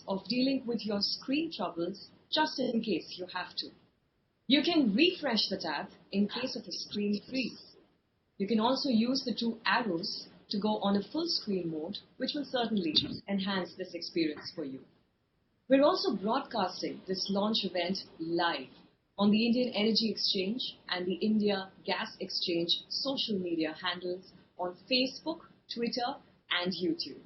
of dealing with your screen troubles just in case you have to. You can refresh the tab in case of a screen freeze. You can also use the two arrows to go on a full screen mode, which will certainly enhance this experience for you. We're also broadcasting this launch event live on the Indian Energy Exchange and the India Gas Exchange social media handles on Facebook, Twitter, and YouTube.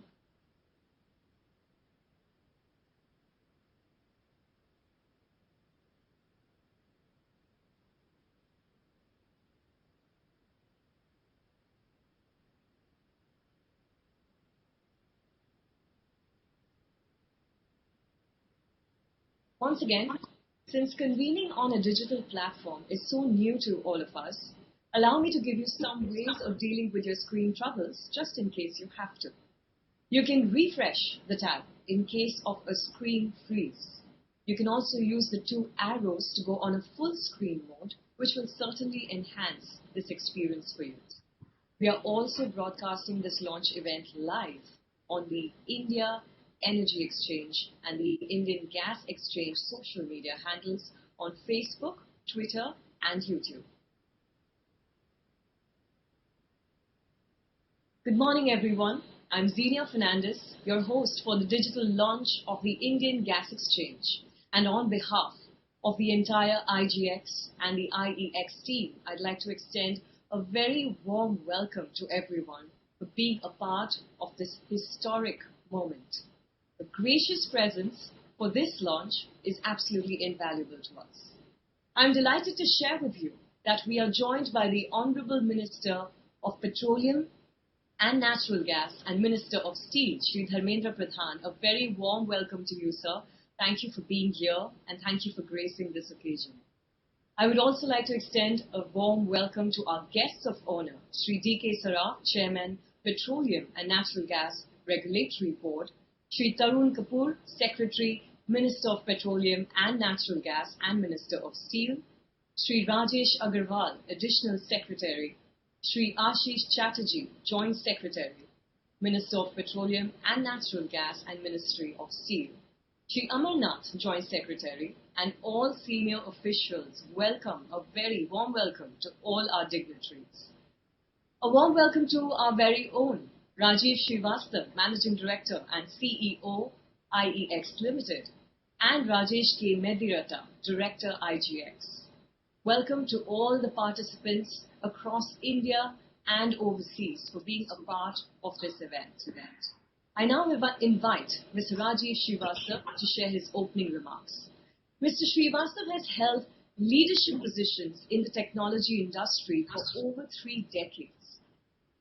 Once again, since convening on a digital platform is so new to all of us, allow me to give you some ways of dealing with your screen troubles just in case you have to. You can refresh the tab in case of a screen freeze. You can also use the two arrows to go on a full screen mode, which will certainly enhance this experience for you. We are also broadcasting this launch event live on the India Energy Exchange and the Indian Gas Exchange social media handles on Facebook, Twitter, and YouTube. Good morning, everyone. I'm Xenia Fernandez, your host for the digital launch of the Indian Gas Exchange. And on behalf of the entire IGX and the IEX team, I'd like to extend a very warm welcome to everyone for being a part of this historic moment. The gracious presence for this launch is absolutely invaluable to us. I'm delighted to share with you that we are joined by the Honorable Minister of Petroleum and Natural Gas and Minister of Steel, Shri Dharmendra Pradhan. A very warm welcome to you, sir. Thank you for being here and thank you for gracing this occasion. I would also like to extend a warm welcome to our guests of honor, Shri D.K. Saraf, Chairman, Petroleum and Natural Gas Regulatory Board, Shri Tarun Kapoor, Secretary, Minister of Petroleum and Natural Gas and Minister of Steel, Shri Rajesh Agarwal, Additional Secretary, Shri Ashish Chatterjee, Joint Secretary, Minister of Petroleum and Natural Gas and Ministry of Steel, Shri Amarnath, Joint Secretary, and all senior officials. Welcome, a very warm welcome to all our dignitaries. A warm welcome to our very own Rajiv Srivastava, Managing Director and CEO, IEX Limited, and Rajesh K. Mediratta, Director, IGX. Welcome to all the participants across India and overseas for being a part of this event. I now invite Mr. Rajiv Srivastava to share his opening remarks. Mr. Srivastava has held leadership positions in the technology industry for over 3 decades.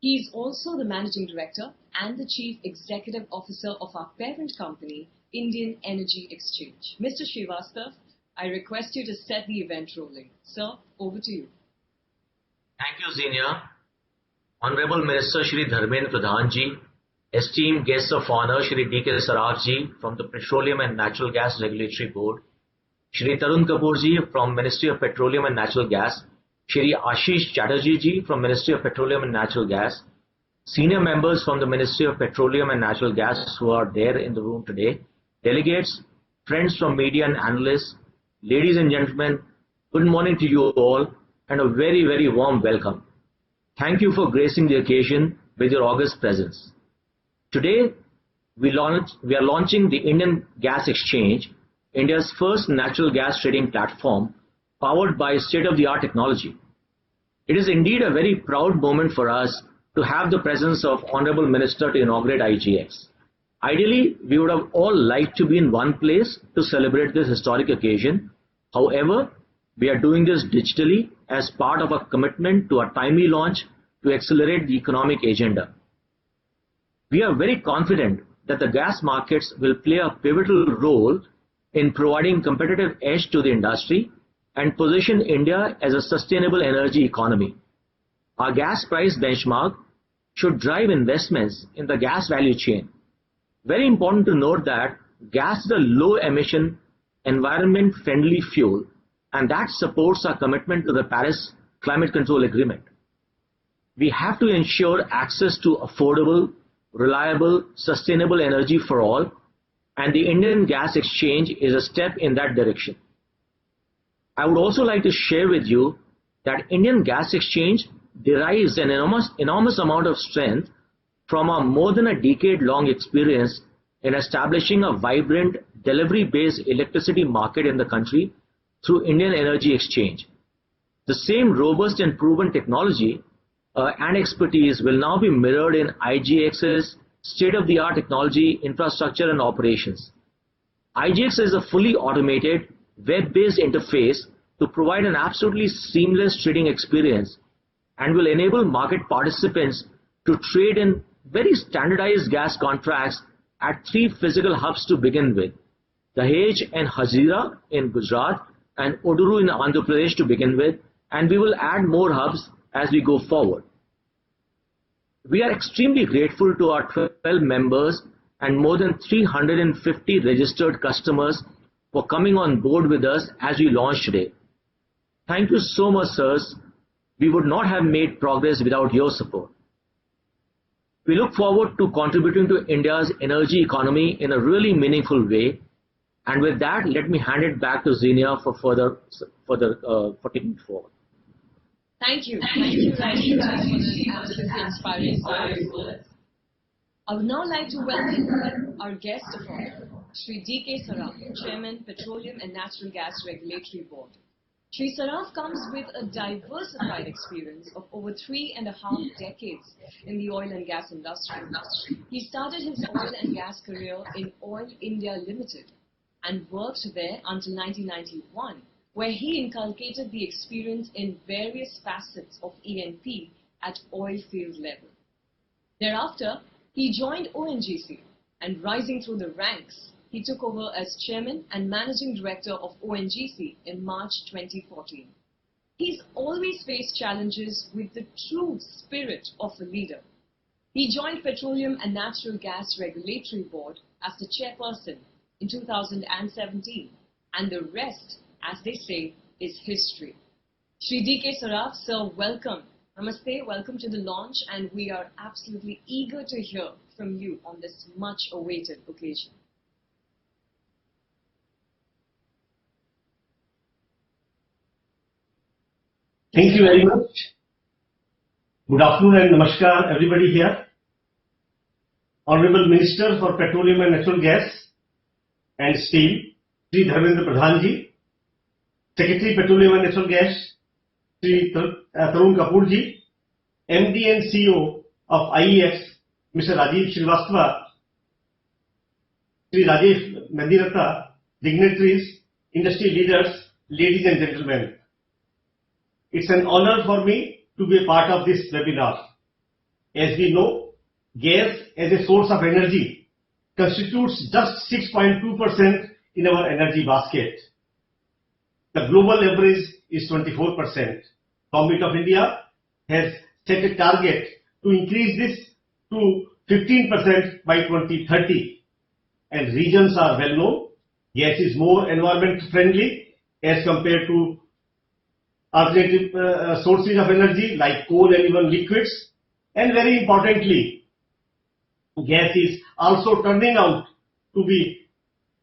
He is also the Managing Director and the Chief Executive Officer of our parent company, Indian Energy Exchange. Mr. Srivastava, I request you to set the event rolling. Sir, over to you. Thank you, Xenia. Honorable Minister Shri Dharmendra Pradhan Ji, esteemed guests of honor Shri D.K. Saraf Ji from the Petroleum and Natural Gas Regulatory Board, Shri Tarun Kapoor Ji from Ministry of Petroleum and Natural Gas, Shri Ashish Chatterjee Ji from Ministry of Petroleum and Natural Gas, senior members from the Ministry of Petroleum and Natural Gas who are there in the room today, delegates, friends from media and analysts, ladies and gentlemen, good morning to you all and a very, very warm welcome. Thank you for gracing the occasion with your august presence. Today, we are launching the Indian Gas Exchange, India's first natural gas trading platform powered by state-of-the-art technology. It is indeed a very proud moment for us to have the presence of Honorable Minister to inaugurate IGX. Ideally, we would have all liked to be in one place to celebrate this historic occasion. However, we are doing this digitally as part of our commitment to a timely launch to accelerate the economic agenda. We are very confident that the gas markets will play a pivotal role in providing competitive edge to the industry and position India as a sustainable energy economy. Our gas price benchmark should drive investments in the gas value chain. Very important to note that gas is a low-emission, environment-friendly fuel, and that supports our commitment to the Paris Climate Control Agreement. We have to ensure access to affordable, reliable, sustainable energy for all, and the Indian Gas Exchange is a step in that direction. I would also like to share with you that Indian Gas Exchange derives an enormous amount of strength from a more than a decade-long experience in establishing a vibrant delivery-based electricity market in the country through Indian Energy Exchange. The same robust and proven technology and expertise will now be mirrored in IGX's state-of-the-art technology, infrastructure and operations. IGX is a fully automated, web-based interface to provide an absolutely seamless trading experience and will enable market participants to trade in very standardized gas contracts at 3 physical hubs to begin with, Dahej and Hazira in Gujarat and Oduru in Andhra Pradesh to begin with, and we will add more hubs as we go forward. We are extremely grateful to our 12 members and more than 350 registered customers for coming on board with us as we launch today. Thank you so much, sirs. We would not have made progress without your support. We look forward to contributing to India's energy economy in a really meaningful way. And with that, let me hand it back to Xenia for taking it forward. Thank you. Thank you, Rajiv, for this absolutely inspiring story. I would now like to welcome our guest of honor, Shri D.K. Saraf, Chairman, Petroleum and Natural Gas Regulatory Board. Shri Saraf comes with a diversified experience of over 3.5 decades in the oil and gas industry. He started his oil and gas career in Oil India Limited and worked there until 1991, where he inculcated the experience in various facets of E&P at oil field level. Thereafter, he joined ONGC and, rising through the ranks, he took over as Chairman and Managing Director of ONGC in March 2014. He's always faced challenges with the true spirit of a leader. He joined Petroleum and Natural Gas Regulatory Board as the chairperson in 2017, and the rest, as they say, is history. Shri D.K. Saraf, sir, welcome. Namaste, welcome to the launch, and we are absolutely eager to hear from you on this much-awaited occasion. Thank you very much. Good afternoon and namaskar everybody here. Honorable Minister for Petroleum and Natural Gas and Steel, Shri Dharmendra Pradhan Ji, Secretary Petroleum and Natural Gas, Shri Tarun Kapoor Ji, MD and CEO of IEX, Mr. Rajiv Srivastava, Shri Rajesh Mandiratta, dignitaries, industry leaders, ladies and gentlemen. It's an honor for me to be a part of this webinar. As we know, gas as a source of energy constitutes just 6.2% in our energy basket. The global average is 24%. Government of India has set a target to increase this to 15% by 2030. And reasons are well known. Gas is more environment friendly as compared to alternative sources of energy like coal and even liquids. And very importantly, gas is also turning out to be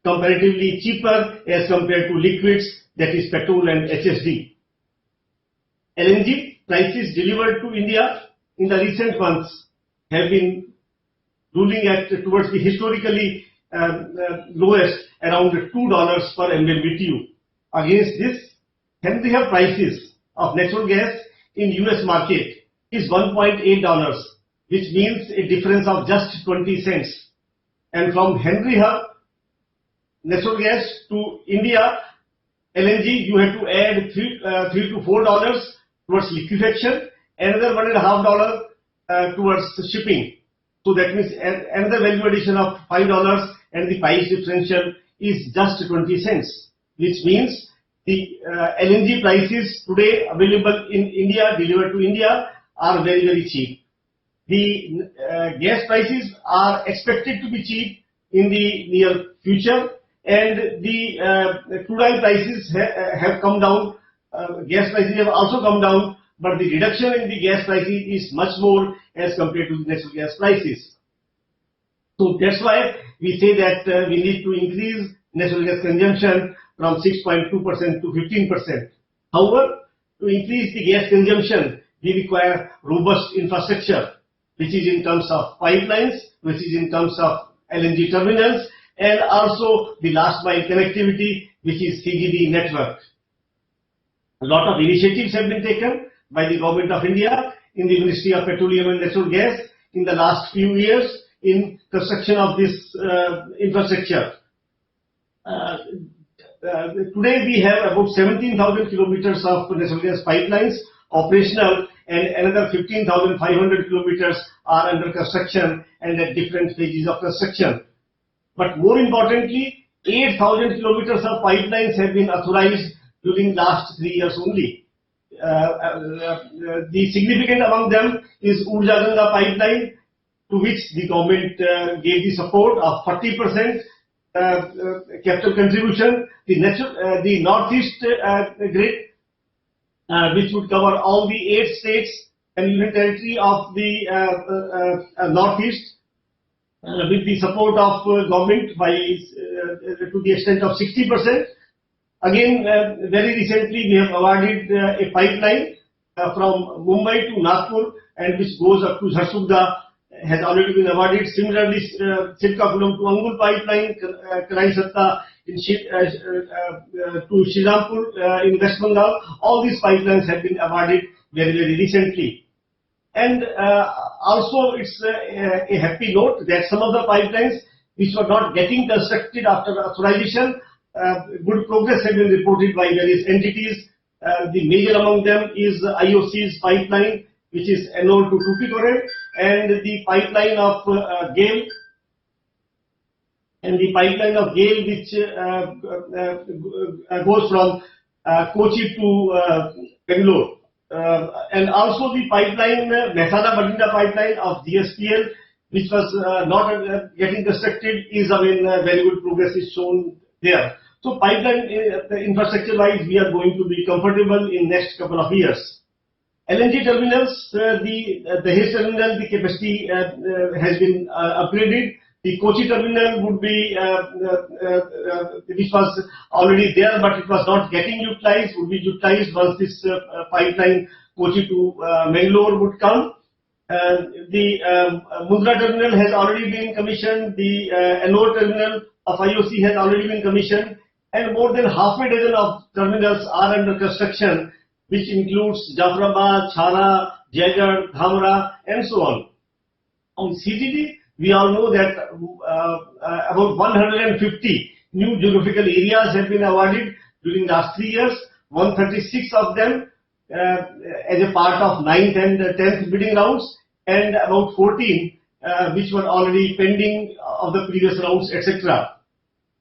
comparatively cheaper as compared to liquids, that is petrol and HSD. LNG prices delivered to India in the recent months have been ruling at towards the historically lowest, around $2 per MMBTU. Against this, Henry Hub prices of natural gas in US market is $1.8, which means a difference of just 20 cents. And from Henry Hub natural gas to India LNG, you have to add $3 to $4 towards liquefaction, another $1.5 towards shipping. So that means another value addition of $5, and the price differential is just 20 cents, which means the LNG prices today available in India, delivered to India, are very, very cheap. The gas prices are expected to be cheap in the near future, and the crude oil prices have come down. Gas prices have also come down, but the reduction in the gas prices is much more as compared to the natural gas prices. So that's why we say that we need to increase natural gas consumption from 6.2% to 15%. However, to increase the gas consumption, we require robust infrastructure, which is in terms of pipelines, which is in terms of LNG terminals, and also the last mile connectivity, which is CGD network. A lot of initiatives have been taken by the Government of India in the Ministry of Petroleum and Natural Gas in the last few years in construction of this infrastructure. Today we have about 17,000 kilometers of natural gas pipelines operational, and another 15,500 kilometers are under construction and at different stages of construction. But more importantly, 8,000 kilometers of pipelines have been authorized during last 3 years only. The significant among them is Urja Ganga pipeline, to which the government gave the support of 40% capital contribution. The Northeast grid, which would cover all the 8 states and union territory of the Northeast, with the support of government by to the extent of 60%. Again, very recently we have awarded a pipeline from Mumbai to Nagpur, and which goes up to Jharsuguda, has already been awarded. Similarly, Sirkapuram to Angul pipeline, Karaisatta to Shridampur in West Bengal. All these pipelines have been awarded very, very recently. And also it's a happy note that some of the pipelines which were not getting constructed after authorization, good progress has been reported by various entities. The major among them is IOC's pipeline, which is Ennore to Tuticorin, and the pipeline of GAIL, which goes from Kochi to Bangalore. And also the pipeline, Mehsana-Batinda pipeline of GSPL, which was not getting constructed, is again very good progress is shown there. So pipeline infrastructure wise, we are going to be comfortable in next couple of years. LNG terminals, the Dahej terminal, the capacity has been upgraded. The Kochi terminal would be, which was already there, but it was not getting utilized, would be utilized once this pipeline Kochi to Mangalore would come. The Mundra terminal has already been commissioned. The Ennore terminal of IOC has already been commissioned, and more than half a dozen of terminals are under construction, which includes Jafrabad, Chhara, Jaigarh, Dhamra, and so on. On CGD, we all know that about 150 new geographical areas have been awarded during the last 3 years, 136 of them as a part of 9th and 10th bidding rounds, and about 14 which were already pending of the previous rounds, etc.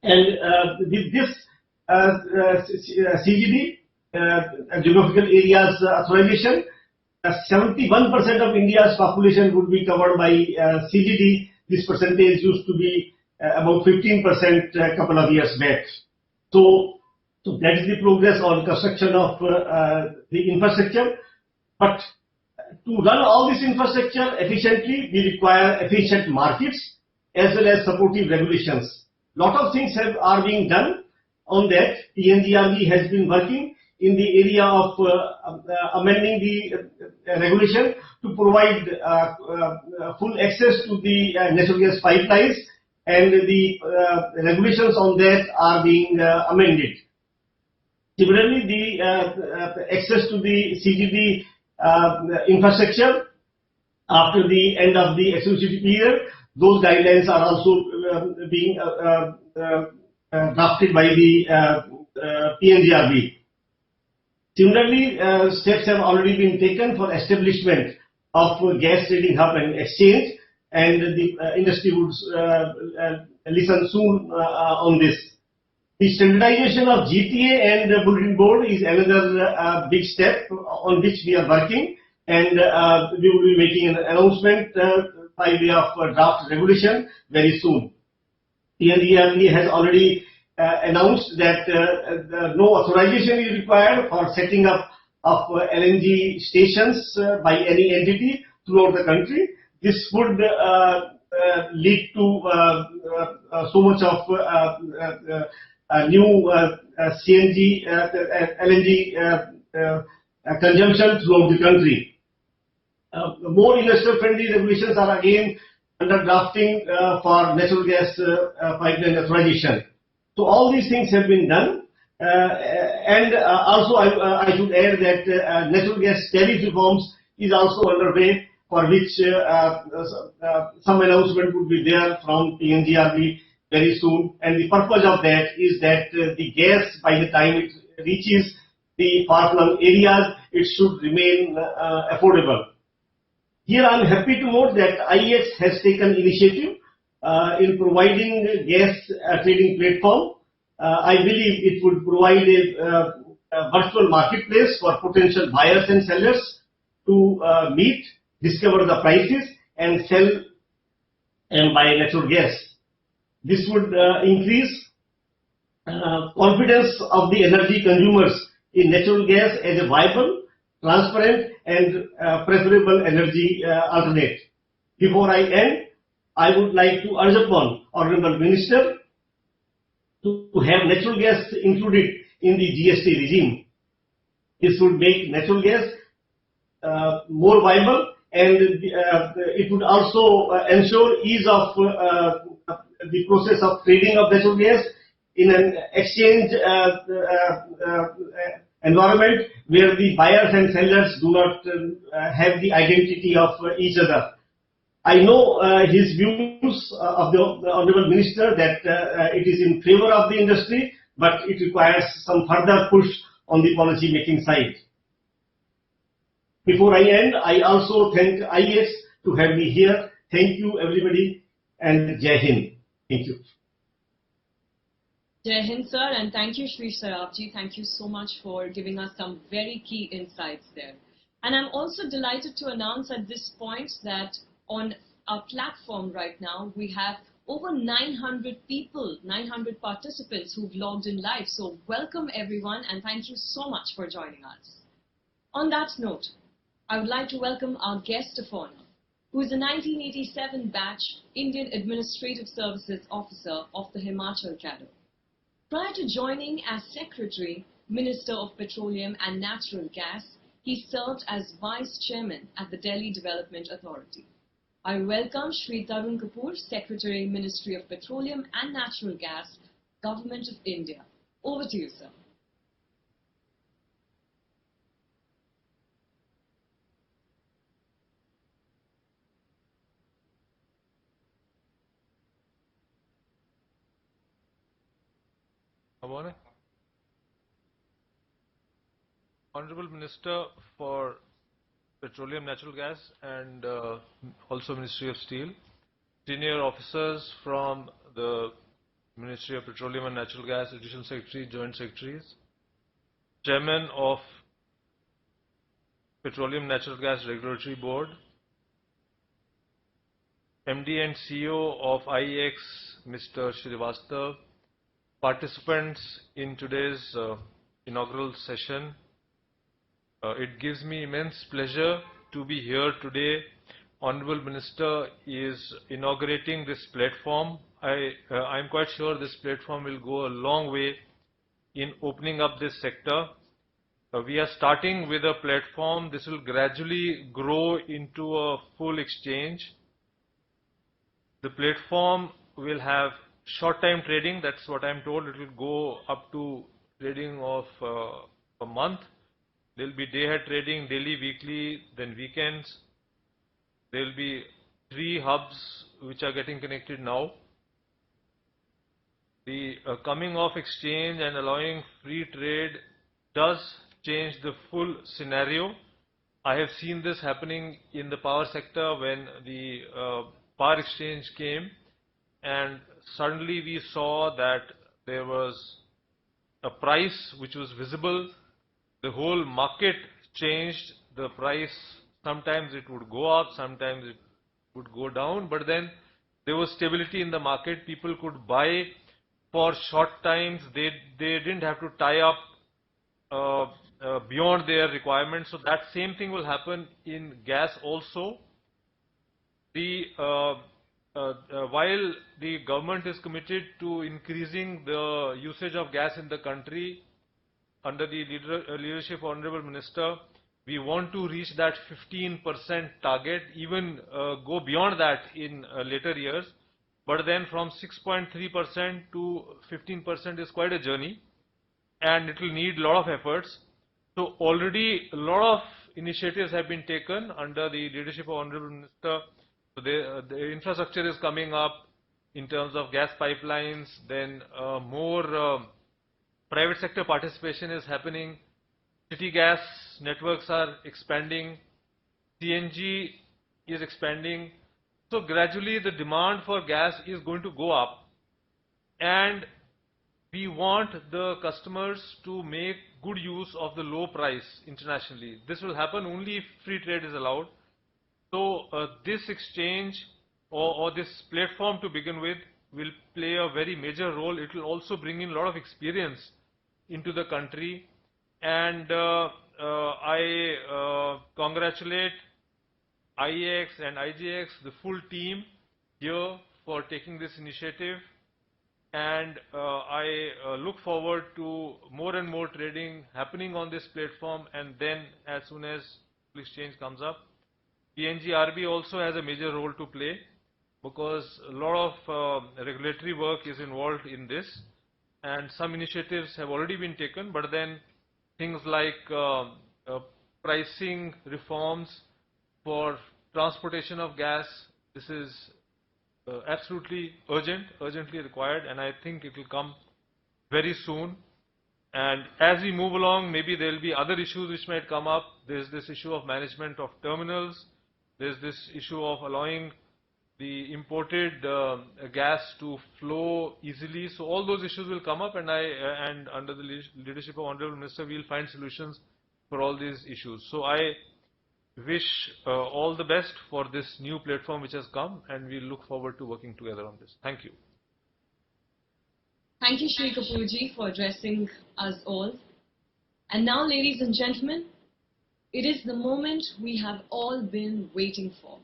And with this CGD, geographical areas authorization, 71% of India's population would be covered by CGD. This percentage used to be about 15% a couple of years back. So that is the progress on construction of the infrastructure. But to run all this infrastructure efficiently, we require efficient markets as well as supportive regulations. Lot of things are being done on that. PNGRB has been working in the area of amending the regulation to provide full access to the natural gas pipelines, and the regulations on that are being amended. Similarly, the access to the CGD infrastructure after the end of the exclusivity period, those guidelines are also being drafted by the PNGRB. Similarly, steps have already been taken for establishment of gas trading hub and exchange, and the industry would listen soon on this. The standardization of GTA and the bulletin board is another big step on which we are working, and we will be making an announcement by way of draft regulation very soon. PNGRB has already announced that no authorization is required for setting up of LNG stations by any entity throughout the country. This would lead to so much of new CNG, LNG consumption throughout the country. More investor-friendly regulations are again under drafting for natural gas pipeline authorization. So all these things have been done, and also I should add that natural gas tariff reforms is also underway, for which some announcement would be there from PNGRB very soon. And the purpose of that is that the gas, by the time it reaches the far-flung areas, it should remain affordable. Here I am happy to note that IEX has taken initiative in providing gas trading platform. I believe it would provide a virtual marketplace for potential buyers and sellers to meet, discover the prices and sell and buy natural gas. This would increase confidence of the energy consumers in natural gas as a viable, transparent and preferable energy alternate. Before I end, I would like to urge upon Honorable Minister to have natural gas included in the GST regime. This would make natural gas more viable, and it would also ensure ease of the process of trading of natural gas in an exchange environment where the buyers and sellers do not have the identity of each other. I know his views of the Honorable Minister that it is in favor of the industry, but it requires some further push on the policy making side. Before I end, I also thank IEX to have me here. Thank you everybody, and Jai Hind. Thank you. Jai Hind, sir, and thank you, Shri Sarafji. Thank you so much for giving us some very key insights there. And I'm also delighted to announce at this point that on our platform right now, we have over 900 people, 900 participants who've logged in live. So welcome everyone, and thank you so much for joining us. On that note, I would like to welcome our guest of honor, who is a 1987 batch Indian Administrative Services Officer of the Himachal Cadre. Prior to joining as Secretary, Minister of Petroleum and Natural Gas, he served as Vice Chairman at the Delhi Development Authority. I welcome Shri Tarun Kapoor, Secretary, Ministry of Petroleum and Natural Gas, Government of India. Over to you, sir. Honorable Minister for Petroleum, Natural Gas and also Ministry of Steel, senior officers from the Ministry of Petroleum and Natural Gas, Additional Secretary, Joint Secretaries, Chairman of Petroleum Natural Gas Regulatory Board, MD and CEO of IEX, Mr. Srivastav, participants in today's inaugural session. It gives me immense pleasure to be here today. Honorable Minister is inaugurating this platform. I'm quite sure this platform will go a long way in opening up this sector. We are starting with a platform. This will gradually grow into a full exchange. The platform will have short-time trading. That's what I'm told. It will go up to trading of a month. There will be day-ahead trading, daily, weekly, then weekends. There will be 3 hubs which are getting connected now. The coming of exchange and allowing free trade does change the full scenario. I have seen this happening in the power sector when the power exchange came, and suddenly we saw that there was a price which was visible. The whole market changed. The price, sometimes it would go up, sometimes it would go down, but then there was stability in the market. People could buy for short times. They didn't have to tie up beyond their requirements. So that same thing will happen in gas also. The while the government is committed to increasing the usage of gas in the country under the leadership of Honorable Minister, we want to reach that 15% target, even go beyond that in later years. But then from 6.3% to 15% is quite a journey, and it will need a lot of efforts. So already a lot of initiatives have been taken under the leadership of Honorable Minister. So the infrastructure is coming up in terms of gas pipelines, then more private sector participation is happening, city gas networks are expanding, CNG is expanding. So gradually the demand for gas is going to go up, and we want the customers to make good use of the low price internationally. This will happen only if free trade is allowed. So this exchange or this platform to begin with will play a very major role. It will also bring in a lot of experience into the country, and I congratulate IEX and IGX, the full team here, for taking this initiative, and I look forward to more and more trading happening on this platform, and then as soon as exchange comes up. PNGRB also has a major role to play, because a lot of regulatory work is involved in this, and some initiatives have already been taken, but then things like pricing reforms for transportation of gas, this is absolutely urgently required, and I think it will come very soon. And as we move along, maybe there will be other issues which might come up. There's this issue of management of terminals, there's this issue of allowing the imported gas to flow easily. So all those issues will come up, and under the leadership of Honorable Minister, we will find solutions for all these issues. So I wish all the best for this new platform which has come, and we look forward to working together on this. Thank you. Thank you, Shri Kapoorji, for addressing us all. And now, ladies and gentlemen, it is the moment we have all been waiting for.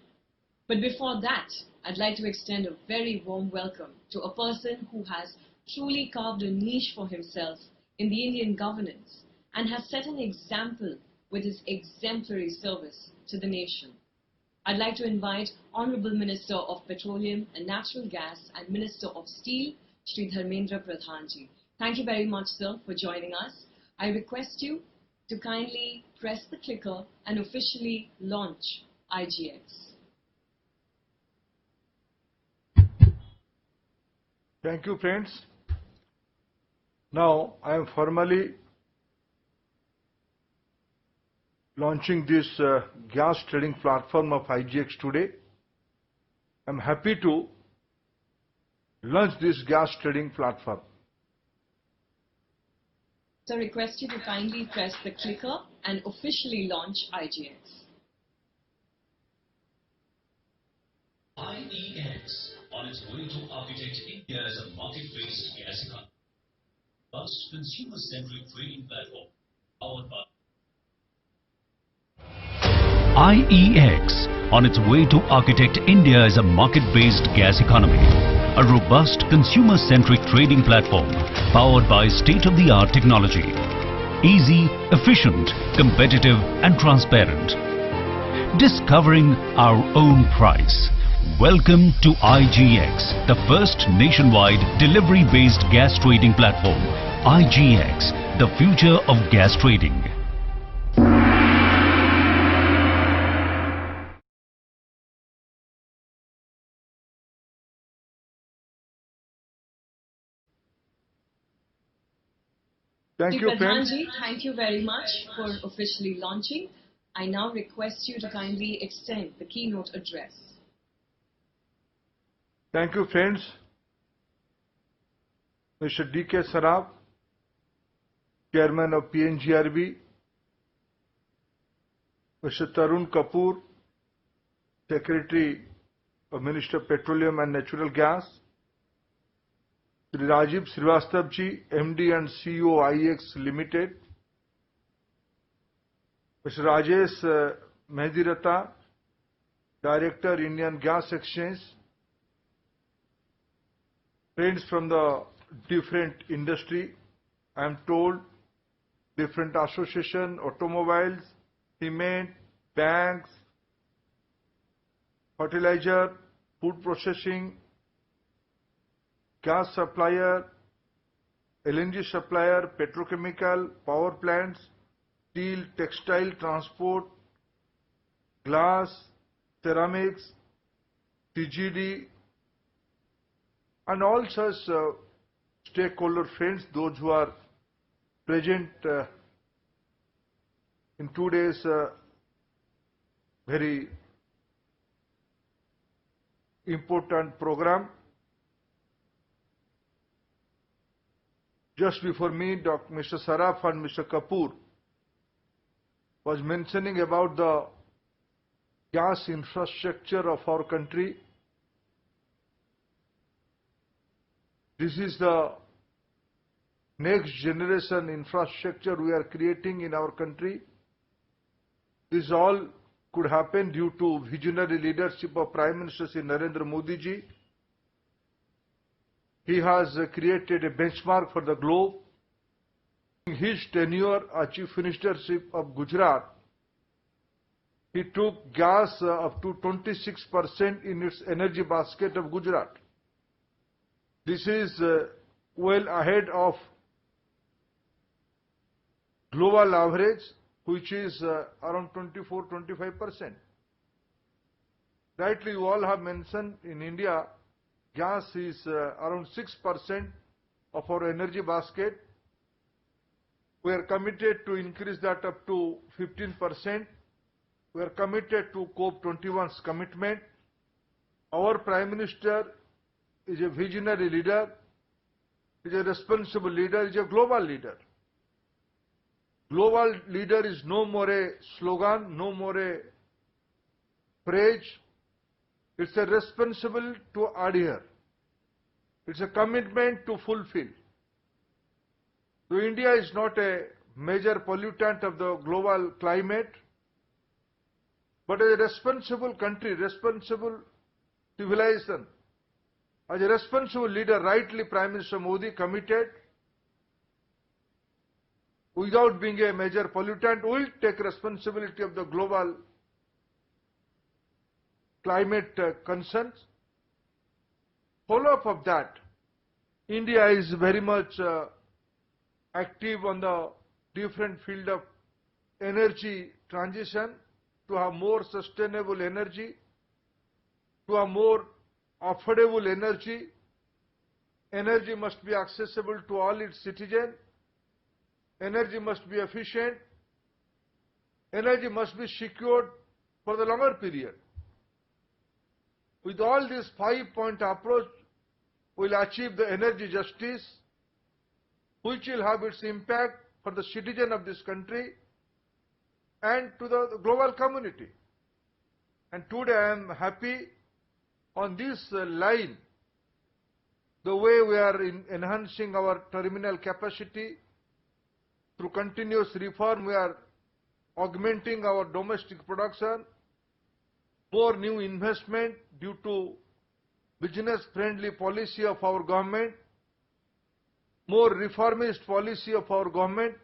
But before that, I'd like to extend a very warm welcome to a person who has truly carved a niche for himself in the Indian governance and has set an example with his exemplary service to the nation. I'd like to invite Honorable Minister of Petroleum and Natural Gas and Minister of Steel, Shri Dharmendra Pradhan Ji. Thank you very much, sir, for joining us. I request you to kindly press the clicker and officially launch IGX. Thank you, friends. Now I am formally launching this gas trading platform of IGX today. I am happy to launch this gas trading platform. So I request you to kindly press the clicker and officially launch IGX. IEX, on its way to architect India as a market-based gas economy, first consumer-centric trading platform powered by IEX, on its way to architect India as a market-based gas economy, a robust consumer-centric trading platform powered by state-of-the-art technology, easy, efficient, competitive and transparent. Discovering our own price. Welcome to IGX, the first nationwide delivery-based gas trading platform. IGX, the future of gas trading. Thank you, Pradhan friends. Ji, thank you very much for officially launching. I now request you to kindly extend the keynote address. Thank you, friends. Mr. D.K. Saraf, Chairman of PNGRB, Mr. Tarun Kapoor, Secretary of Minister of Petroleum and Natural Gas, Sri Rajiv Srivastava Ji, MD and CEO IEX Limited, Mr. Rajesh Mehdirata, Director Indian Gas Exchange, friends from the different industry. I am told different association, automobiles, cement, banks, fertilizer, food processing, gas supplier, LNG supplier, petrochemical, power plants, steel, textile, transport, glass, ceramics, TGD, and all such stakeholder friends, those who are present in today's very important program. Just before me, Mr. Saraf and Mr. Kapoor was mentioning about the gas infrastructure of our country. This is the next generation infrastructure we are creating in our country. This all could happen due to visionary leadership of Prime Minister Shri Narendra Modi ji. He has created a benchmark for the globe. In his tenure as Chief Ministership of Gujarat, he took gas up to 26% in its energy basket of Gujarat. This is well ahead of global average, which is around 24-25%. Rightly, you all have mentioned in India, gas is around 6% of our energy basket. We are committed to increase that up to 15%. We are committed to COP21's commitment. Our Prime Minister is a visionary leader, is a responsible leader, is a global leader. Global leader is no more a slogan, no more a phrase. It's a responsible to adhere. It's a commitment to fulfill. So India is not a major pollutant of the global climate, but as a responsible country, responsible civilization, as a responsible leader, rightly Prime Minister Modi committed, without being a major pollutant, will take responsibility of the global climate concerns. Follow-up of that, India is very much active on the different field of energy transition to have more sustainable energy, to have more affordable energy. Energy must be accessible to all its citizens. Energy must be efficient. Energy must be secured for the longer period. With all this 5-point approach, we will achieve the energy justice, which will have its impact for the citizen of this country and to the global community. And today I am happy on this line, the way we are enhancing our terminal capacity. Through continuous reform, we are augmenting our domestic production, more new investment due to business-friendly policy of our government, more reformist policy of our government,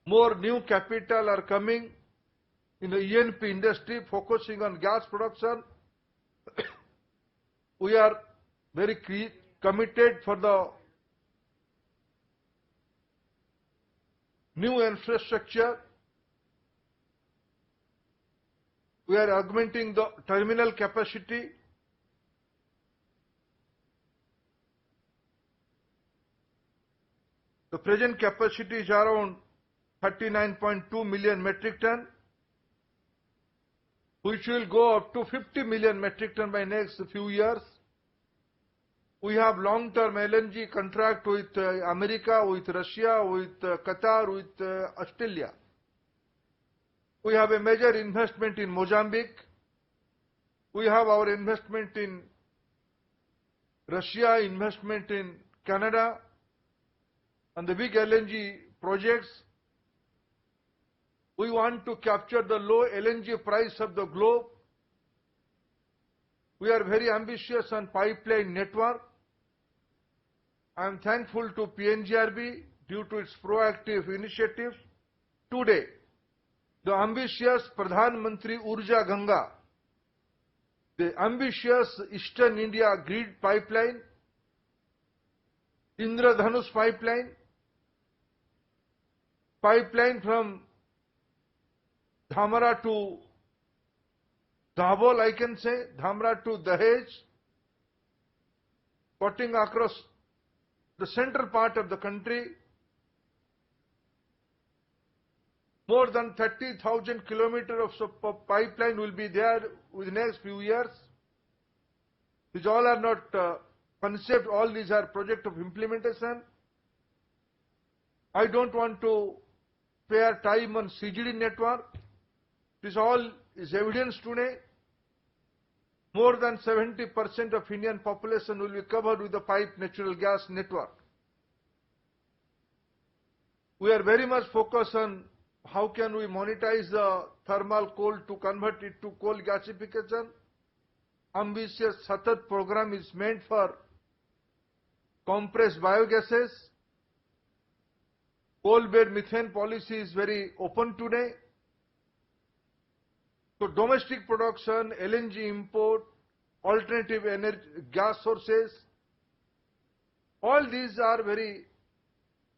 more new capital are coming in the E&P industry focusing on gas production. We are very committed for the new infrastructure. We are augmenting the terminal capacity. The present capacity is around 39.2 million metric ton, which will go up to 50 million metric ton by next few years. We have long-term LNG contract with America, with Russia, with Qatar, with Australia. We have a major investment in Mozambique. We have our investment in Russia, investment in Canada, and the big LNG projects. We want to capture the low LNG price of the globe. We are very ambitious on pipeline network. I am thankful to PNGRB due to its proactive initiatives. Today, the ambitious Pradhan Mantri Urja Ganga, the ambitious Eastern India Grid Pipeline, Indradhanush Pipeline, pipeline from Dhamra to Dabhol, I can say, Dhamra to Dahej, cutting across the central part of the country. More than 30,000 kilometers of pipeline will be there within the next few years. These all are not concept, all these are project of implementation. I don't want to spare time on CGD network. This all is evidence today. More than 70% of Indian population will be covered with the piped natural gas network. We are very much focused on how can we monetize the thermal coal to convert it to coal gasification. Ambitious Satat program is meant for compressed biogases. Coal-bed methane policy is very open today. So domestic production, LNG import, alternative energy, gas sources, all these are very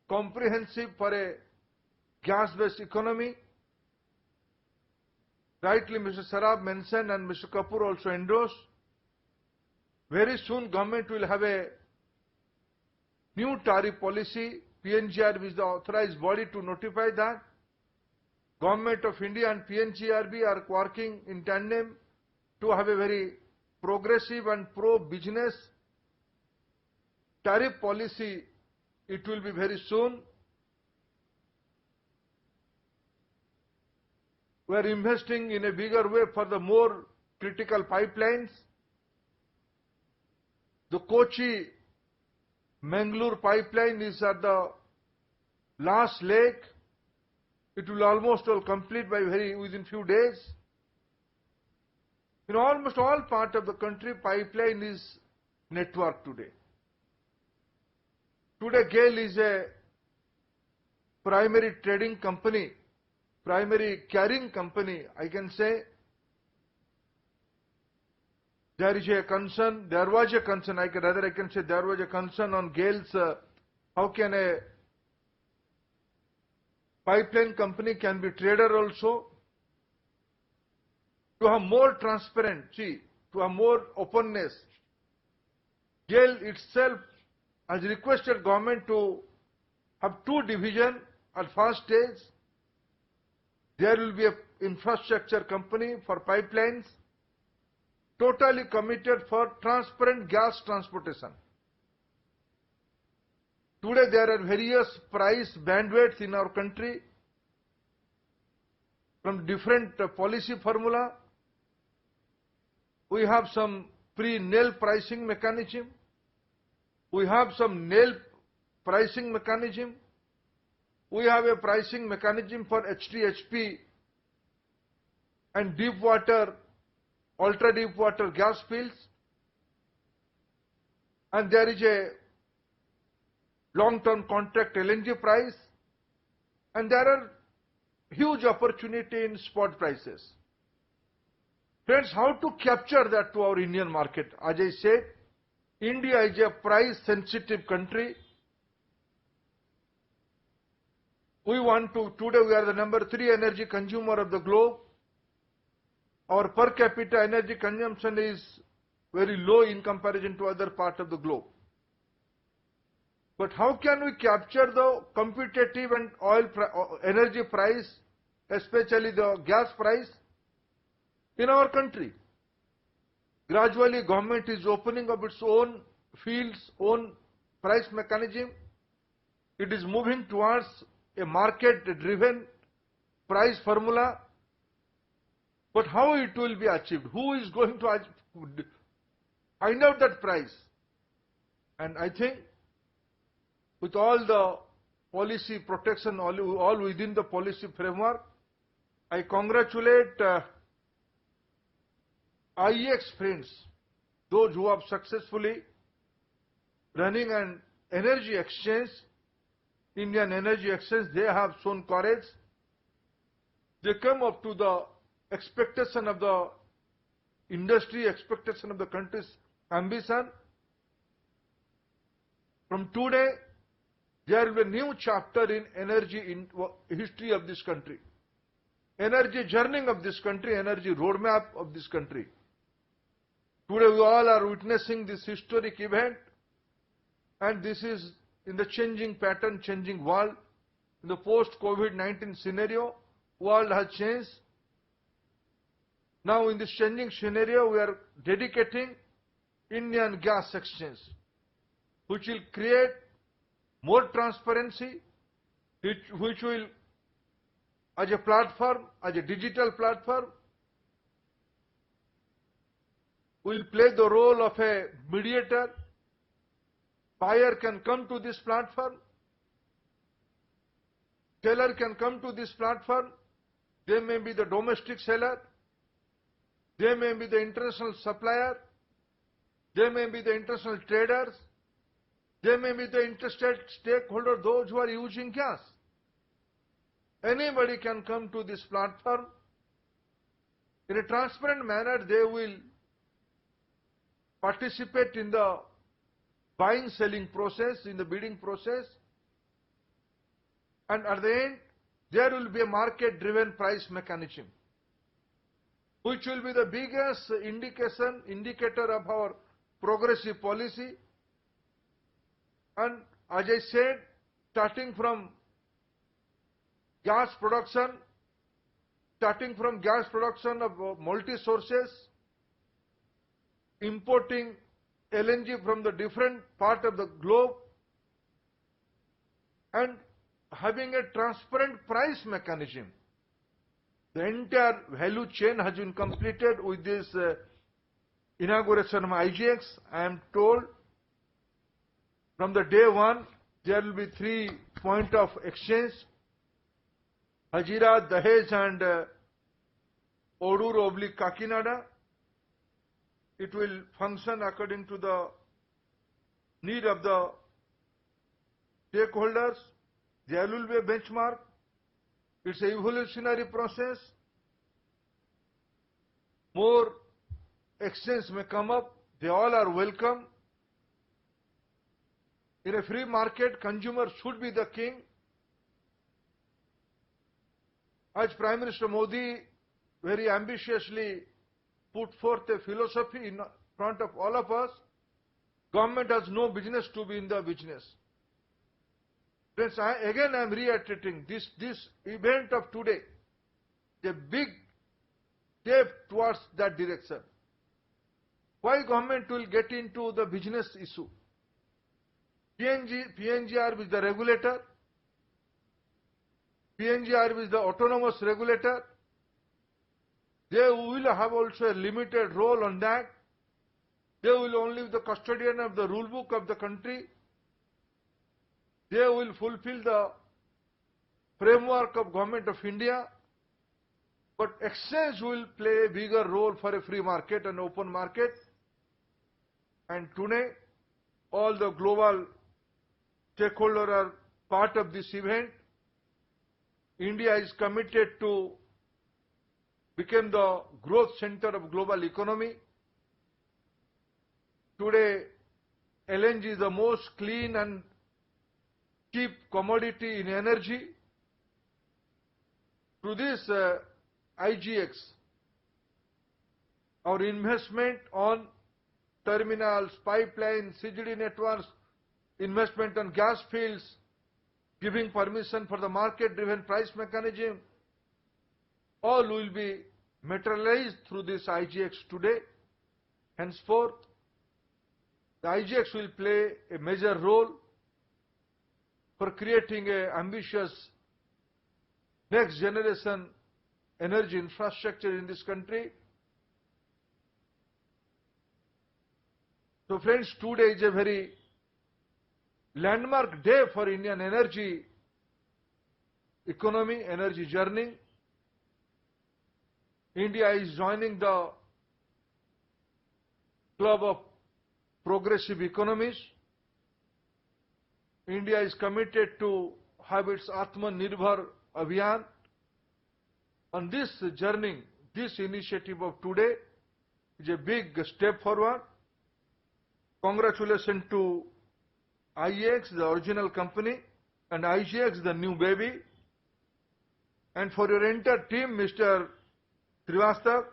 comprehensive for a gas-based economy. Rightly Mr. Saraf mentioned and Mr. Kapoor also endorsed. Very soon government will have a new tariff policy. PNGRB is the authorized body to notify that. Government of India and PNGRB are working in tandem to have a very progressive and pro-business tariff policy. It will be very soon. We are investing in a bigger way for the more critical pipelines. The Kochi-Mangalore pipeline is at the last leg. It will almost all complete by within few days. In almost all part of the country, pipeline is network today. Today, GAIL is a primary trading company, primary carrying company, I can say. There is a concern, there was a concern, I can say there was a concern on GAIL's, how can a pipeline company can be trader also. To have more transparency, to have more openness, GAIL itself has requested government to have two divisions at first stage. There will be an infrastructure company for pipelines, totally committed for transparent gas transportation. Today there are various price bandwidths in our country from different policy formula. We have some pre-nail pricing mechanism. We have some nail pricing mechanism. We have a pricing mechanism for HTHP and deep water, ultra deep water gas fields. And there is a long-term contract LNG price. And there are huge opportunity in spot prices. Friends, how to capture that to our Indian market? As I said, India is a price-sensitive country. We want to, today we are the number 3 energy consumer of the globe. Our per capita energy consumption is very low in comparison to other parts of the globe. But how can we capture the competitive and energy price, especially the gas price, in our country? Gradually, government is opening up its own fields, own price mechanism. It is moving towards a market-driven price formula. But how it will be achieved? Who is going to find out that price? And I think with all the policy protection, all within the policy framework, I congratulate IEX friends those who have successfully running an energy exchange, Indian Energy Exchange, they have shown courage. They come up to the expectation of the industry, expectation of the country's ambition. From today, there will be a new chapter in energy in history of this country. Energy journey of this country, energy roadmap of this country. Today we all are witnessing this historic event, and this is in the changing pattern, changing world. In the post-COVID-19 scenario, world has changed. Now in this changing scenario, we are dedicating Indian Gas Exchange, which will create more transparency, which will, as a platform, as a digital platform, will play the role of a mediator. Buyer can come to this platform, seller can come to this platform. They may be the domestic seller, they may be the international supplier, they may be the international traders, they may be the interested stakeholder, those who are using gas. Anybody can come to this platform. In a transparent manner, they will participate in the buying, selling process, in the bidding process. And at the end, there will be a market-driven price mechanism, which will be the biggest indicator of our progressive policy. And as I said, starting from gas production of multi-sources, importing LNG from the different part of the globe, and having a transparent price mechanism. The entire value chain has been completed with this inauguration of IGX. I am told from the day one, there will be 3 points of exchange: Hazira, Dahej and Odur/Kakinada. It will function according to the need of the stakeholders. There will be a benchmark. It's an evolutionary process. More exchanges may come up. They all are welcome. In a free market, consumer should be the king. As Prime Minister Modi very ambitiously put forth a philosophy in front of all of us, government has no business to be in the business. Friends, I am reiterating this event of today, a big step towards that direction. Why government will get into the business issue? PNGR is the regulator. PNGR is the autonomous regulator. They will have also a limited role on that. They will only be the custodian of the rule book of the country. They will fulfill the framework of Government of India. But exchange will play a bigger role for a free market and open market. And today, all the global stakeholders are part of this event. India is committed to become the growth center of global economy. Today, LNG is the most clean and cheap commodity in energy. Through this IGX, our investment on terminals, pipelines, CGD networks, investment on gas fields, giving permission for the market-driven price mechanism, all will be materialized through this IGX today. Henceforth, the IGX will play a major role for creating an ambitious next generation energy infrastructure in this country. So friends, today is a very landmark day for Indian energy economy, energy journey. India is joining the club of progressive economies. India is committed to have its Atmanirbhar Abhiyan. On this journey, this initiative of today is a big step forward. Congratulations to IEX, the original company, and IGX, the new baby. And for your entire team, Mr. Srivastav,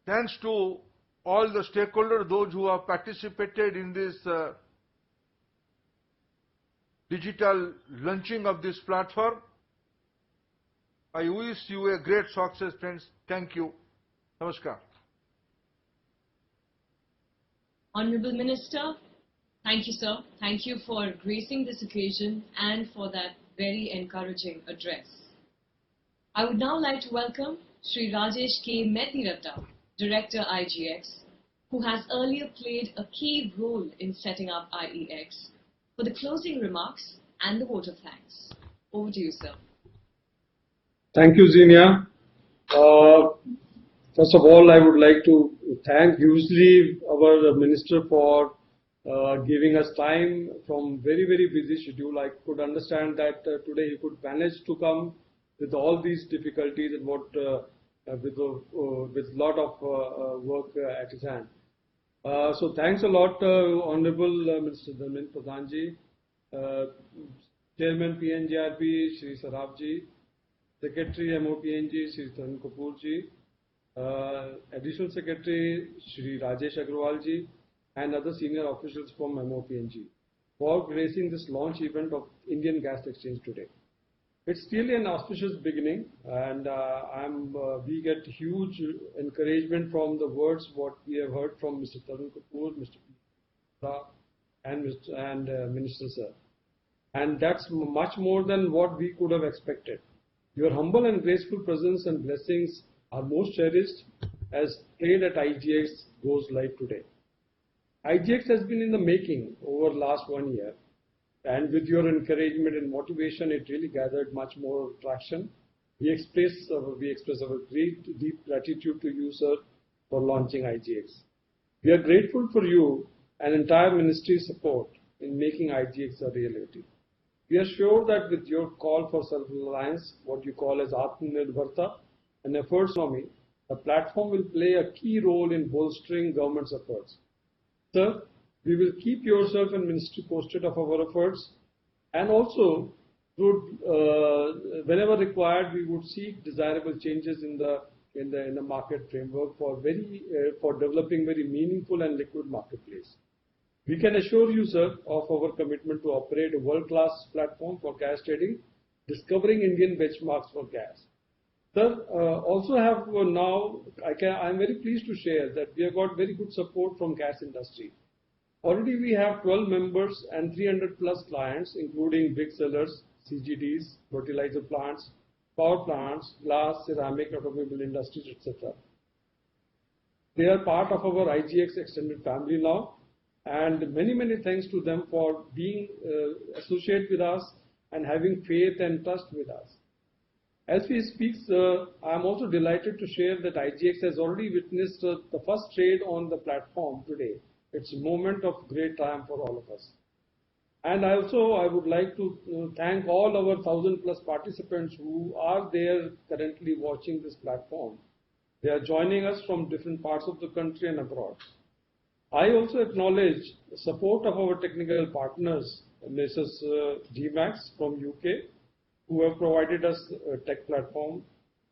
thanks to all the stakeholders, those who have participated in this digital launching of this platform. I wish you a great success, friends. Thank you. Namaskar. Honorable Minister, thank you, sir. Thank you for gracing this occasion and for that very encouraging address. I would now like to welcome Sri Rajesh K. Metiratta, Director IGX, who has earlier played a key role in setting up IEX, for the closing remarks and the vote of thanks. Over to you, sir. Thank you, Xenia. First of all, I would like to thank hugely our Minister for giving us time from very, very busy schedule. I could understand that today he could manage to come with all these difficulties and with lot of work at his hand. So thanks a lot, Honorable Minister Dharmendra Pradhan ji, Chairman PNGRB Shri Saraf ji, Secretary MOPNG Shri Tarun Kapoor ji, Additional Secretary Shri Rajesh Agrawal ji, and other senior officials from MOPNG for gracing this launch event of Indian Gas Exchange today. It's really an auspicious beginning, and we get huge encouragement from the words what we have heard from Mr. Tarun Kapoor, Mr. P. and Minister Sir. And that's much more than what we could have expected. Your humble and graceful presence and blessings are most cherished as trade at IGX goes live today. IGX has been in the making over last 1 year, and with your encouragement and motivation, it really gathered much more traction. We express our great deep gratitude to you, sir, for launching IGX. We are grateful for you and entire ministry's support in making IGX a reality. We are sure that with your call for self-reliance, what you call as Atmanirbharta, and efforts on me, the platform will play a key role in bolstering government's efforts. Sir, we will keep yourself and ministry posted of our efforts, and also whenever required, we would seek desirable changes in the market framework for developing very meaningful and liquid marketplace. We can assure you, sir, of our commitment to operate a world-class platform for gas trading, discovering Indian benchmarks for gas. Sir, also have now, I'm very pleased to share that we have got very good support from gas industry. Already we have 12 members and 300 plus clients, including big sellers, CGDs, fertilizer plants, power plants, glass, ceramic, automobile industries, etc. They are part of our IGX extended family now, and many, many thanks to them for being associated with us and having faith and trust with us. As we speak, I am also delighted to share that IGX has already witnessed the first trade on the platform today. It's a moment of great triumph for all of us. And I would like to thank all our 1,000 plus participants who are there currently watching this platform. They are joining us from different parts of the country and abroad. I also acknowledge the support of our technical partners, Mrs. GMAX from UK, who have provided us a tech platform,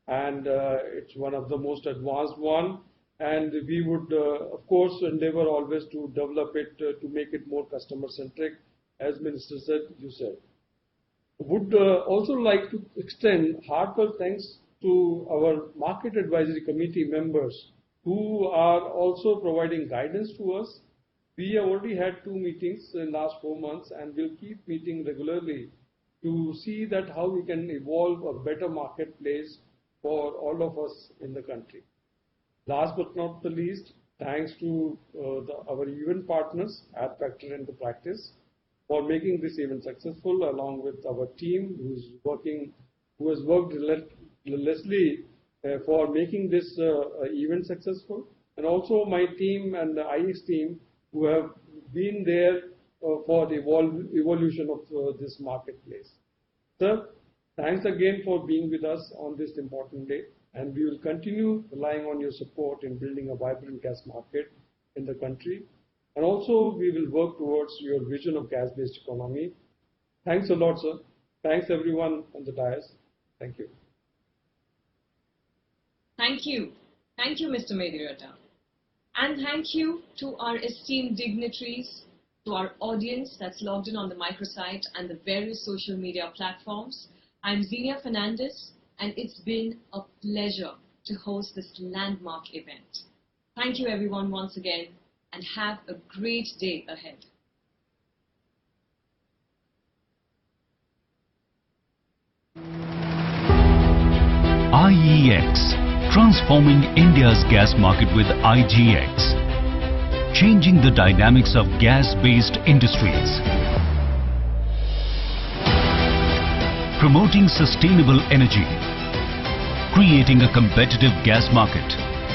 and it's one of the most advanced one. And we would, of course, endeavor always to develop it to make it more customer-centric, as Minister said, you said. Would also like to extend heartfelt thanks to our Market Advisory Committee members who are also providing guidance to us. We have already had 2 meetings in the last 4 months, and we'll keep meeting regularly to see that how we can evolve a better marketplace for all of us in the country. Last but not the least, thanks to our event partners, Adfactor and The Practice, for making this event successful, along with our team who has worked relentlessly for making this event successful, and also my team and the IEX team who have been there for the evolution of this marketplace. Sir, thanks again for being with us on this important day, and we will continue relying on your support in building a vibrant gas market in the country. And also we will work towards your vision of gas-based economy. Thanks a lot, sir. Thanks everyone on the dais. Thank you. Thank you. Thank you, Mr. Mediratta. And thank you to our esteemed dignitaries, to our audience that's logged in on the microsite and the various social media platforms. I'm Xenia Fernandez, and it's been a pleasure to host this landmark event. Thank you everyone once again, and have a great day ahead. IEX, transforming India's gas market with IGX, changing the dynamics of gas-based industries, promoting sustainable energy, creating a competitive gas market,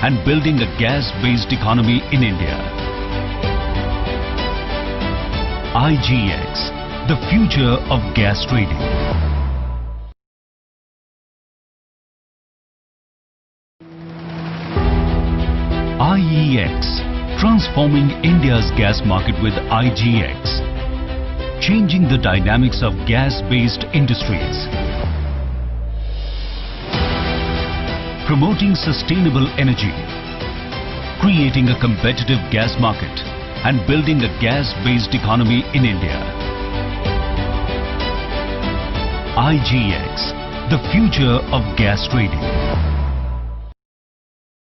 and building a gas-based economy in India. IGX, the future of gas trading. IEX, transforming India's gas market with IGX, changing the dynamics of gas-based industries, promoting sustainable energy, creating a competitive gas market, and building a gas-based economy in India. IGX, the future of gas trading.